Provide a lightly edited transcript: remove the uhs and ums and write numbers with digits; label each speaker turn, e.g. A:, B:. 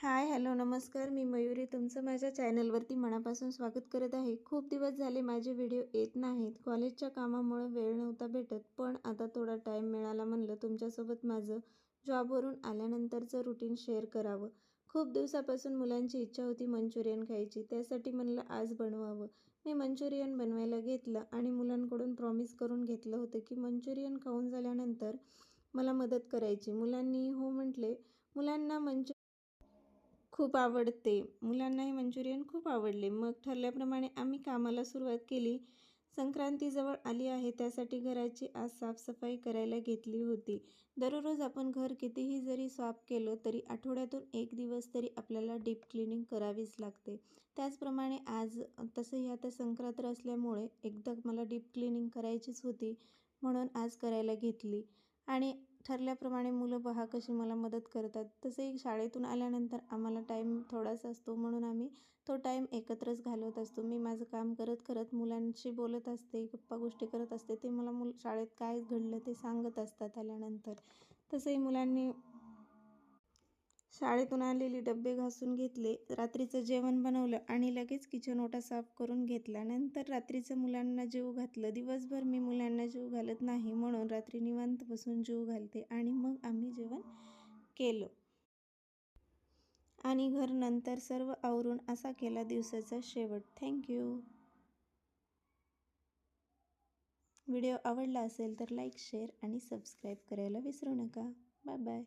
A: हाय, hello, नमस्कार. मी मयुरी तुमचं माझ्या चॅनलवरती मनापासून स्वागत करत आहे. खूप दिवस झाले माझे व्हिडिओ येत नाहीत. कॉलेजच्या कामामुळे वेळ नव्हता भेटत, पण आता थोडा टाईम मिळाला म्हणलं तुमच्यासोबत माझं जॉबवरून आल्यानंतरचं रुटीन शेअर करावं. खूप दिवसापासून मुलांची इच्छा होती मंचुरियन खायची, त्यासाठी म्हणलं आज बनवावं. मी मंचुरियन बनवायला घेतलं आणि मुलांकडून प्रॉमिस करून घेतलं होतं की मंचुरियन खाऊन झाल्यानंतर मला मदत करायची. मुलांनी हो म्हटले. मुलांना खूप आवडते. मुलांनाही मंचुरियन खूप आवडले. मग ठरल्याप्रमाणे आम्ही कामाला सुरुवात केली. संक्रांती जवळ आली आहे, त्यासाठी घराची आज साफसफाई करायला घेतली होती. दररोज आपण घर कितीही जरी साफ केलं तरी आठवड्यातून एक दिवस तरी आपल्याला डीप क्लिनिंग करावीच लागते. त्याचप्रमाणे आज तसंही आता संक्रांत असल्यामुळे एकदा मला डीप क्लिनिंग करायचीच होती, म्हणून आज करायला घेतली. आणि ठरल्याप्रमाणे मुलं पहा कशी मला मदत करतात. तसंही शाळेतून आल्यानंतर आम्हाला टाईम थोडासा असतो, म्हणून आम्ही तो टाईम एकत्रच घालवत असतो. मी माझं काम करत करत मुलांशी बोलत असते, गप्पा गोष्टी करत असते. ते मला शाळेत काय घडलं ते सांगत असतात आल्यानंतर. तसंही मुलांनी शाळेतून आलेले डब्बे घासून घेतले, रात्रीचं जेवण बनवलं आणि लगेच किचन ओटा साफ करून घेतला. नंतर रात्रीचं मुलांना जेवू घातलं. दिवसभर मी मुलांना जेवू घालत नाही, म्हणून रात्री निवांत बसून जेवू घालते आणि मग आम्ही जेवण केलं. आणि घर नंतर सर्व आवरून असा केला दिवसाचा शेवट. थँक्यू. व्हिडिओ आवडला असेल तर लाईक, शेअर आणि सबस्क्राईब करायला विसरू नका. Bye bye.